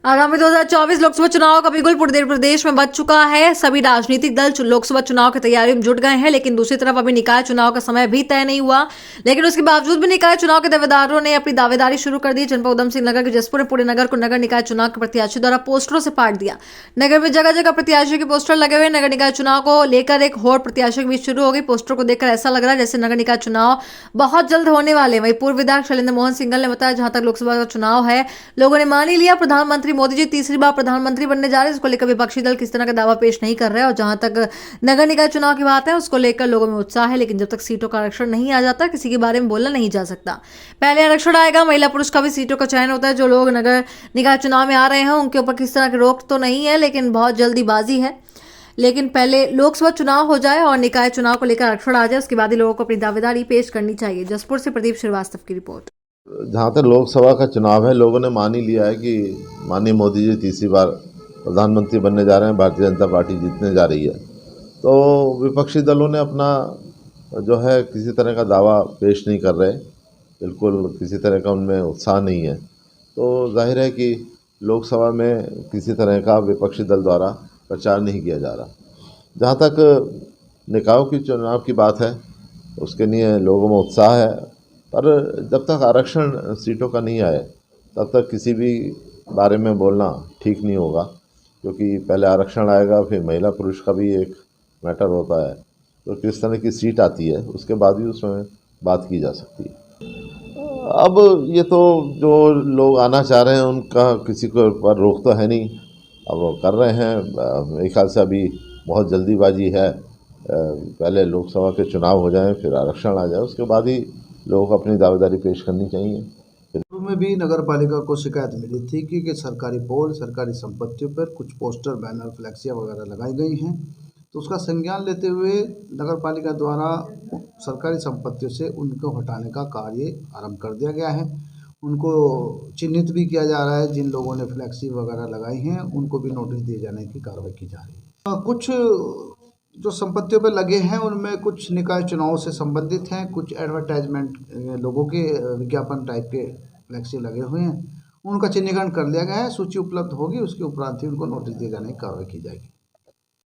आगामी 2024 लोकसभा चुनाव का बिगुल पूरे प्रदेश में बज चुका है। सभी राजनीतिक दल लोकसभा चुनाव की तैयारी में जुट गए हैं, लेकिन दूसरी तरफ अभी निकाय चुनाव का समय भी तय नहीं हुआ। लेकिन उसके बावजूद भी निकाय चुनाव के दावेदारों ने अपनी दावेदारी शुरू कर दी। जनपद उधम सिंह नगर के जसपुर पूरे नगर को नगर निकाय चुनाव के प्रत्याशी द्वारा पोस्टरों से पाट दिया। नगर में जगह जगह प्रत्याशियों के पोस्टर लगे हुए। नगर निकाय चुनाव को लेकर एक होड़ प्रत्याशियों के बीच शुरू हो गई। पोस्टर को देखकर ऐसा लग रहा है जैसे नगर निकाय चुनाव बहुत जल्द होने वाले। वहीं पूर्व विधायक शैलेंद्र मोहन सिंघल ने बताया, जहां तक लोकसभा का चुनाव है, लोगों ने मान ही लिया प्रधानमंत्री मोदी जी तीसरी बार प्रधानमंत्री बनने जा रहे हैं। इसको लेकर विपक्षी दल किस तरह का दावा पेश नहीं कर रहे हैं। और जहां तक नगर निकाय चुनाव की बात है, उसको लेकर लोगों में उत्साह है, लेकिन जब तक सीटों का आरक्षण नहीं आ जाता, किसी के बारे में बोलना नहीं जा सकता। पहले आरक्षण आएगा, महिला पुरुष का भी सीटों का चयन होता है। जो लोग नगर निकाय चुनाव में आ रहे हैं उनके ऊपर किस तरह की रोक तो नहीं है, लेकिन बहुत जल्दीबाजी है। लेकिन पहले लोकसभा चुनाव हो जाए और निकाय चुनाव को लेकर आरक्षण आ जाए, उसके बाद ही लोगों को अपनी दावेदारी पेश करनी चाहिए। जसपुर से प्रदीप श्रीवास्तव की रिपोर्ट। जहाँ तक लोकसभा का चुनाव है, लोगों ने मान ही लिया है कि माननीय मोदी जी तीसरी बार प्रधानमंत्री बनने जा रहे हैं, भारतीय जनता पार्टी जीतने जा रही है। तो विपक्षी दलों ने अपना जो है किसी तरह का दावा पेश नहीं कर रहे, बिल्कुल किसी तरह का उनमें उत्साह नहीं है। तो जाहिर है कि लोकसभा में किसी तरह का विपक्षी दल द्वारा प्रचार नहीं किया जा रहा। जहाँ तक निकायों की चुनाव की बात है, उसके लिए लोगों में उत्साह है, पर जब तक आरक्षण सीटों का नहीं आए तब तक किसी भी बारे में बोलना ठीक नहीं होगा, क्योंकि पहले आरक्षण आएगा, फिर महिला पुरुष का भी एक मैटर होता है। तो किस तरह की सीट आती है उसके बाद भी उसमें बात की जा सकती है। अब ये तो जो लोग आना चाह रहे हैं उनका किसी को पर रोक तो है नहीं, अब वो कर रहे हैं। मेरे ख्याल से अभी बहुत जल्दीबाजी है। पहले लोकसभा के चुनाव हो जाएं, फिर आरक्षण आ जाए, उसके बाद ही लोगों को अपनी दावेदारी पेश करनी चाहिए। पूर्व में भी नगर पालिका को शिकायत मिली थी कि सरकारी पोल, सरकारी संपत्तियों पर कुछ पोस्टर, बैनर, फ्लैक्सियाँ वगैरह लगाई गई हैं। तो उसका संज्ञान लेते हुए नगर पालिका द्वारा सरकारी संपत्तियों से उनको हटाने का कार्य आरंभ कर दिया गया है। उनको चिन्हित भी किया जा रहा है। जिन लोगों ने फ्लैक्सी वगैरह लगाई हैं उनको भी नोटिस दिए जाने की कार्रवाई की जा रही है। कुछ जो संपत्तियों पर लगे हैं उनमें कुछ निकाय चुनाव से संबंधित हैं, कुछ एडवर्टाइजमेंट लोगों के विज्ञापन टाइप के फ्लैक्सी लगे हुए हैं। उनका चिन्हीकरण कर लिया गया है। सूची उपलब्ध होगी, उसके उपरांत ही उनको नोटिस दिए जाने की कार्रवाई की जाएगी।